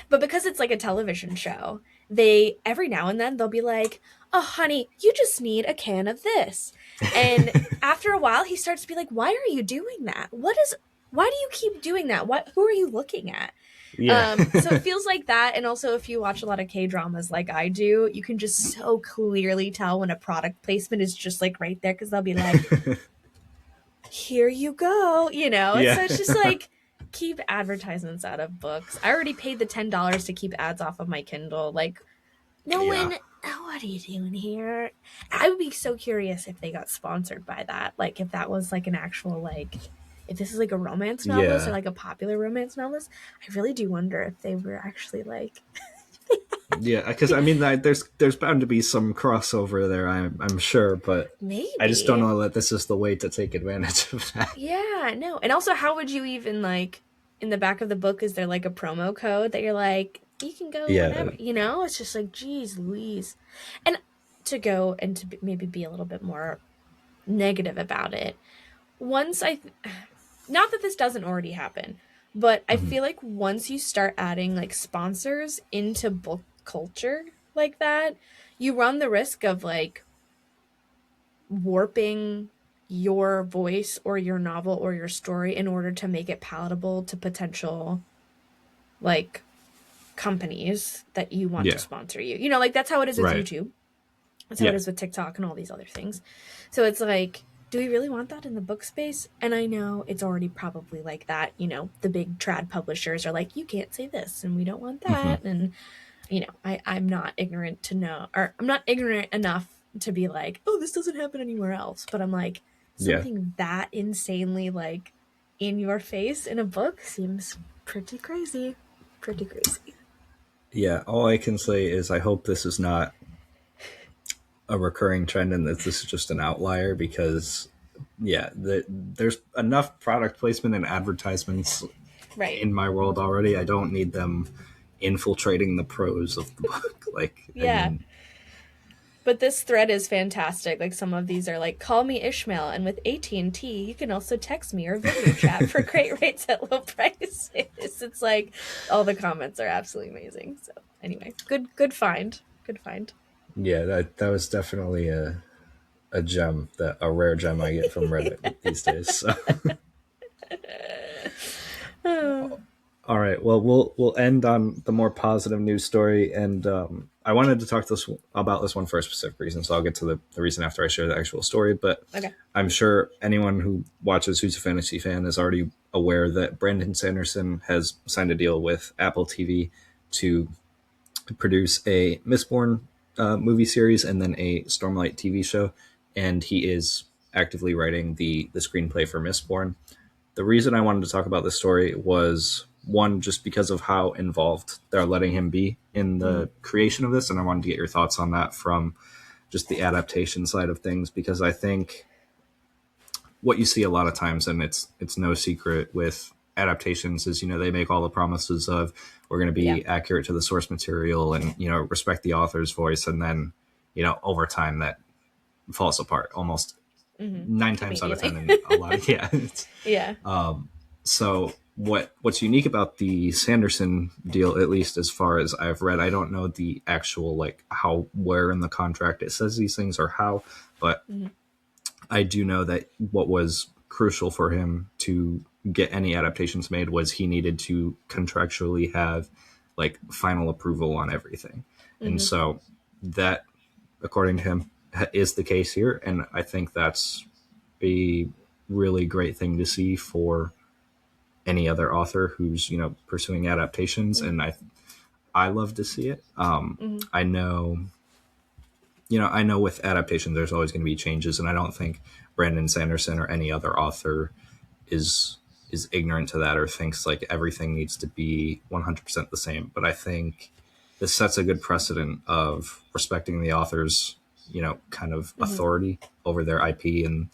But because it's like a television show, they every now and then they'll be like, "Oh, honey, you just need a can of this." And after a while, he starts to be like, "Why are you doing that? Why do you keep doing that? What who are you looking at?" Yeah. So it feels like that. And also, if you watch a lot of K dramas like I do, you can just so clearly tell when a product placement is just like right there because they'll be like, "Here you go," you know. Yeah. So it's just like, keep advertisements out of books. I already paid the $10 to keep ads off of my Kindle. Like, no Yeah. one. Oh, what are you doing here? I would be so curious if they got sponsored by that. Like, if that was like an actual like, if this is like a romance novelist or Yeah. like a popular romance novelist. I really do wonder if they were actually like, Yeah, because I mean, there's bound to be some crossover there. I'm sure, but I just don't maybe. know that this is the way to take advantage of that. Yeah, no. And also, how would you even like in the back of the book? Is there like a promo code that you're like, you can go Yeah. whatever? You know, it's just like, geez, Louise. And to go and to maybe be a little bit more negative about it. Once not that this doesn't already happen, but I Mhm. feel like once you start adding like sponsors into book culture like that, you run the risk of like warping your voice or your novel or your story in order to make it palatable to potential like companies that you want to Yeah. sponsor you. You know, like that's how it is with Right. YouTube. That's how it Yeah. is with TikTok and all these other things. So it's like, do we really want that in the book space? And I know it's already probably like that. You know, the big trad publishers are like, you can't say this and we don't want Hmm. that. And, you know, I'm not ignorant to know, or I'm not ignorant enough to be like, oh, this doesn't happen anywhere else. But I'm like, Yeah. something that insanely like in your face in a book seems pretty crazy. Pretty crazy. Yeah. All I can say is I hope this is not a recurring trend and that this is just an outlier because yeah, there's enough product placement and advertisements Right. in my world already. I don't need them infiltrating the prose of the book. Like, I Yeah. mean, But this thread is fantastic. Like some of these are like, call me Ishmael, and with AT&T, you can also text me or video chat for great rates at low prices. It's like all the comments are absolutely amazing. So anyway, good find. Good find. yeah, that was definitely a gem, that a rare gem I get from Reddit these days. So. Oh, All right. Well, we'll end on the more positive news story, and I wanted to talk about this one for a specific reason. So I'll get to the reason after I share the actual story. But okay. I'm sure anyone who watches Who's a Fantasy Fan is already aware that Brandon Sanderson has signed a deal with Apple TV to produce a Mistborn movie series and then a Stormlight TV show, and he is actively writing the screenplay for Mistborn. The reason I wanted to talk about this story was one, just because of how involved they're letting him be in Mm-hmm. the creation of this, and I wanted to get your thoughts on that from just the adaptation side of things, because I think what you see a lot of times, and it's no secret with adaptations, is they make all the promises of we're going to Yeah. be accurate to the source material and respect the author's voice, and then over time that falls apart almost Mm-hmm. nine times out of ten, Immediately. and a lot of yeah. Yeah. So what's unique about the Sanderson deal, at least as far as I've read, I don't know the actual like how where in the contract it says these things or how, but Mm-hmm. I do know that what was crucial for him to get any adaptations made was he needed to contractually have like final approval on everything. And Mm-hmm. so that, according to him, is the case here. And I think that's a really great thing to see for any other author who's, pursuing adaptations. And I love to see it. Mm-hmm. I know, I know with adaptation, there's always going to be changes. And I don't think Brandon Sanderson or any other author is ignorant to that or thinks like everything needs to be 100% the same. But I think this sets a good precedent of respecting the author's, kind of Mm-hmm. authority over their IP and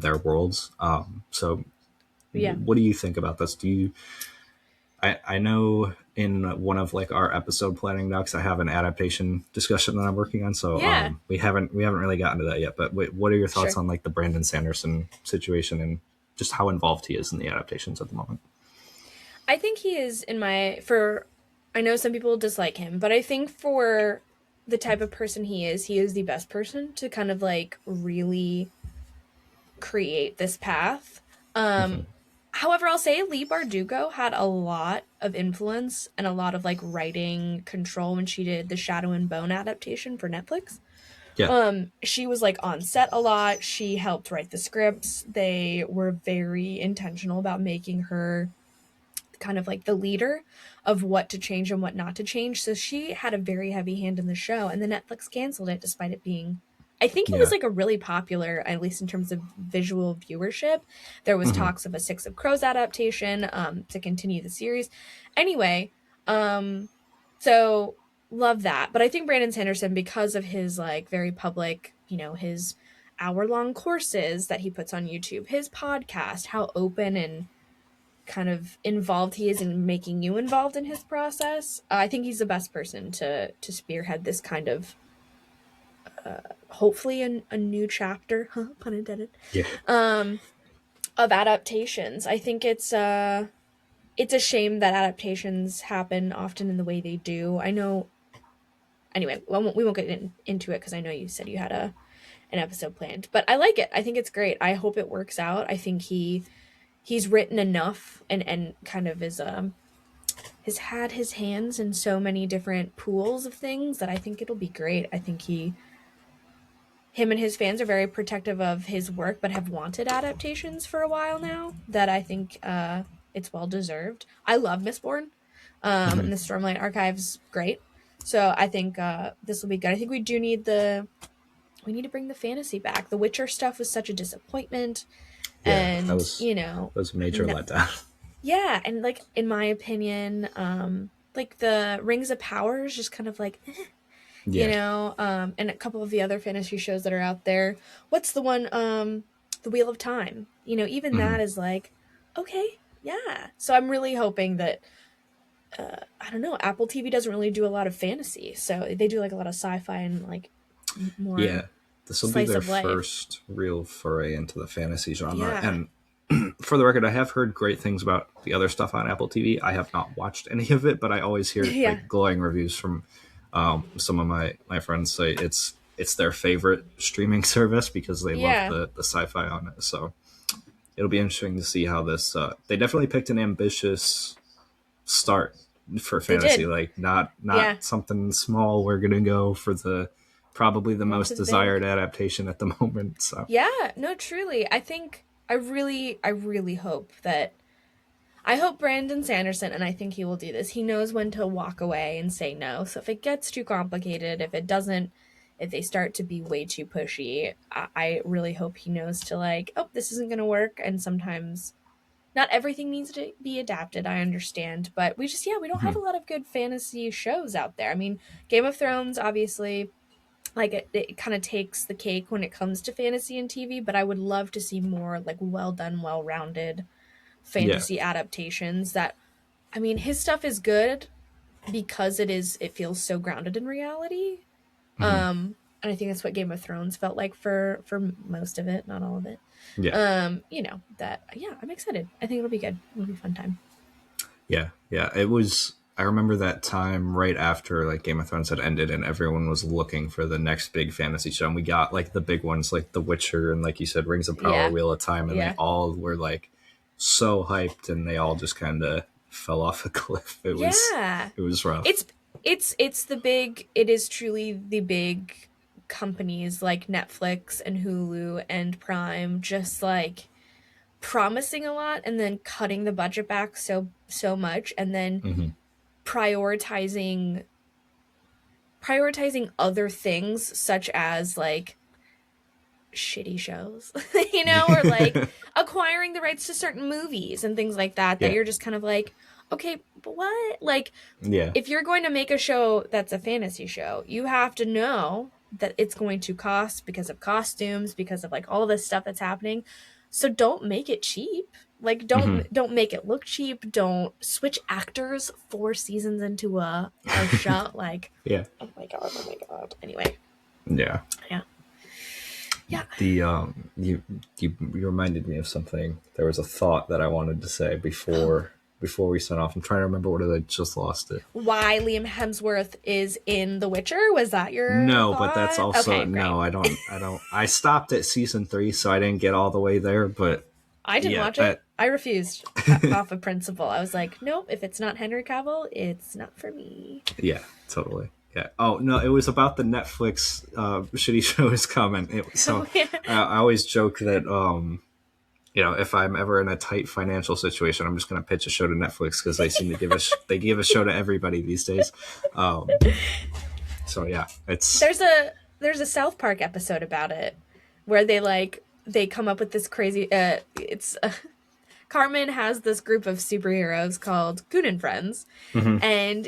their worlds. So Yeah. what do you think about this? I know in one of like our episode planning docs, I have an adaptation discussion that I'm working on. So Yeah. we haven't really gotten to that yet. But what are your thoughts Sure. on like the Brandon Sanderson situation and just how involved he is in the adaptations at the moment? I think he is in my for I know some people dislike him, but I think for the type of person he is the best person to kind of like really create this path. Mm-hmm. Um However, I'll say Lee Bardugo had a lot of influence and a lot of like writing control when she did the Shadow and Bone adaptation for Netflix. Yeah. She was like on set a lot. She helped write the scripts. They were very intentional about making her kind of like the leader of what to change and what not to change. So she had a very heavy hand in the show, and then Netflix canceled it despite it being. I think it was Yeah. like a really popular, at least in terms of visual viewership. There was Mm-hmm. talks of a Six of Crows adaptation to continue the series. Anyway, um, so love that. But I think Brandon Sanderson, because of his like very public, his hour-long courses that he puts on YouTube, his podcast, how open and kind of involved he is in making you involved in his process. I think he's the best person to spearhead this kind of hopefully a new chapter, huh, pun intended, Yeah. um, of adaptations. I think it's a shame that adaptations happen often in the way they do. I know. Anyway, we won't get into it because I know you said you had an episode planned, but I like it. I think it's great. I hope it works out. I think he's written enough and kind of is has had his hands in so many different pools of things that I think it'll be great. I think him and his fans are very protective of his work, but have wanted adaptations for a while now. That I think it's well deserved. I love Mistborn, Mm-hmm. and the Stormlight Archive's great. So I think this will be good. I think we need to bring the fantasy back. The Witcher stuff was such a disappointment, Yeah. That and was that was a major no, letdown. yeah, and like in my opinion, like the Rings of Power is just kind of like, Yeah. and a couple of the other fantasy shows that are out there. What's the one, The Wheel of Time? Even Mm-hmm. that is like, okay, yeah. So I'm really hoping that I don't know, Apple TV doesn't really do a lot of fantasy, so they do like a lot of sci-fi and like Yeah. more This will be slice their of life. first real foray into the fantasy genre. Yeah, And for the record, I have heard great things about the other stuff on Apple TV. I have not watched any of it, but I always hear yeah, like glowing reviews from some of my friends say it's their favorite streaming service because they love yeah. the sci-fi on it. So it'll be interesting to see how this. They definitely picked an ambitious start for They fantasy, did. like not Yeah, something small. We're gonna go for the probably the going for most the big. desired adaptation at the moment. So Yeah, no, truly. I really hope that I hope Brandon Sanderson, and I think he will do this. He knows when to walk away and say no. So if it gets too complicated, if they start to be way too pushy, I really hope he knows to like, oh, this isn't going to work. And sometimes not everything needs to be adapted. I understand, but we don't have mhm. a lot of good fantasy shows out there. I mean, Game of Thrones, obviously, like it kind of takes the cake when it comes to fantasy and TV, but I would love to see more like well done, well rounded Yeah. fantasy adaptations that I mean his stuff is good because it feels so grounded in reality. Hmm. And I think that's what Game of Thrones felt like for most of it, not all of it. Yeah. That yeah, I'm excited. I think it'll be good. It'll be a fun time. Yeah, yeah. It was. I remember that time right after like Game of Thrones had ended, and everyone was looking for the next big fantasy show. And we got like the big ones, like The Witcher, and like you said, Rings of Power, Yeah. Wheel of Time, and they Yeah. all were like so hyped, and they all just kind of fell off a cliff. Yeah. It was rough. It's it's the big it is truly the big companies like Netflix and Hulu and Prime just like promising a lot and then cutting the budget back so much and then Hmm. prioritizing prioritizing other things such as like shitty shows, you know, or like acquiring the rights to certain movies and things like that that Yeah, you're just kind of like, okay, but what? Like yeah. if you're going to make a show that's a fantasy show, you have to know that it's going to cost because of costumes, because of like all this stuff that's happening. So don't make it cheap. Like Hmm. don't make it look cheap. Don't switch actors 4 seasons into a show. Like Yeah, oh my god, oh my god. Anyway, yeah. yeah, yeah. The you reminded me of something. There was a thought that I wanted to say Oh, before we sign off. I'm trying to remember what it. I just lost it. why Liam Hemsworth is in The Witcher? Was that your No, but that's thought? also Okay, no. great. I don't. I stopped at season 3, so I didn't get all the way there. But I didn't yeah, watch it. I refused off of principle. I was like, nope, if it's not Henry Cavill, it's not for me. yeah, totally. Yeah. Oh no, it was about the Netflix shitty show is coming. So Oh, yeah. I always joke that if I'm ever in a tight financial situation, I'm just going to pitch a show to Netflix because they seem to they give a show to everybody these days. Um, so yeah, it's There's a South Park episode about it where they come up with this crazy it's Cartman has this group of superheroes called Goon and Friends, mhm, and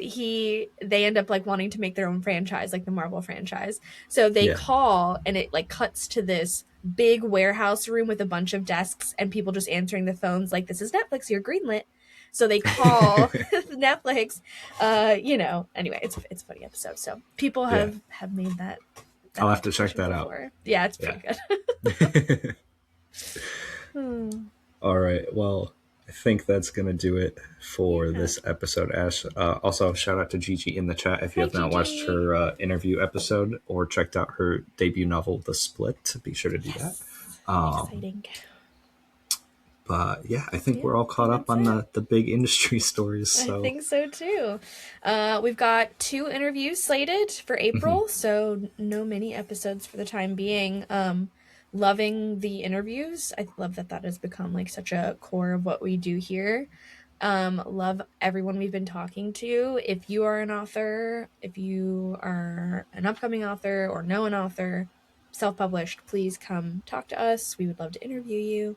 they end up like wanting to make their own franchise, like the Marvel franchise. So they yeah. call, and it like cuts to this big warehouse room with a bunch of desks and people just answering the phones like, "This is Netflix, you're greenlit." So they call Netflix. Anyway, it's a funny episode. So people Yeah, have made that I'll have to check implication that out. before. Yeah, it's Yeah. pretty good. Hmm. All right. Well, I think that's going to do it for Yeah. this episode, Ash. Also, shout out to Gigi in the chat if you Hi, have not watched Gigi. her interview episode or checked out her debut novel, The Split. Be sure to do that. Yes. Um, Exciting. but yeah, I think Yeah, we're all I caught think up that's on it. the big industry stories. I So think so too. We've got 2 interviews slated for mhm, April, so no mini episodes for the time being. Loving the interviews. I love that that has become like such a core of what we do here. Love everyone we've been talking to. If you are an author, if you are an upcoming author or know an author, self-published, please come talk to us. We would love to interview you.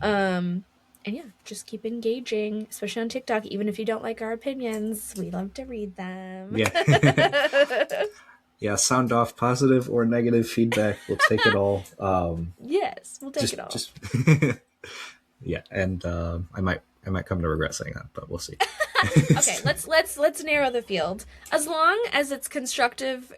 Um, and yeah, just keep engaging, especially on TikTok. Even if you don't like our opinions, we love to read them. yeah. Yeah, sound off, positive or negative feedback. We'll take it all. Yes, we'll take it all. Just yeah, and I might come to regret saying that, but we'll see. Okay, let's narrow the field. As long as it's constructive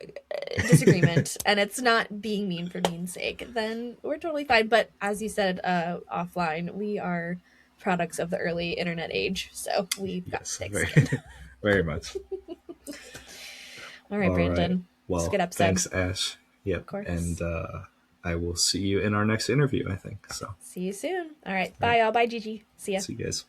disagreement and it's not being mean for mean's sake, then we're totally fine. But as you said offline, we are products of the early internet age, so we've got Yes, thick very skin. very much. All right, All right. Brandon. It's a Well, good episode. thanks, Ash. Yep, Of and course. I will see you in our next interview. I think so. See you soon. All right. All right, Bye, y'all. Bye, Gigi. See ya. see you guys.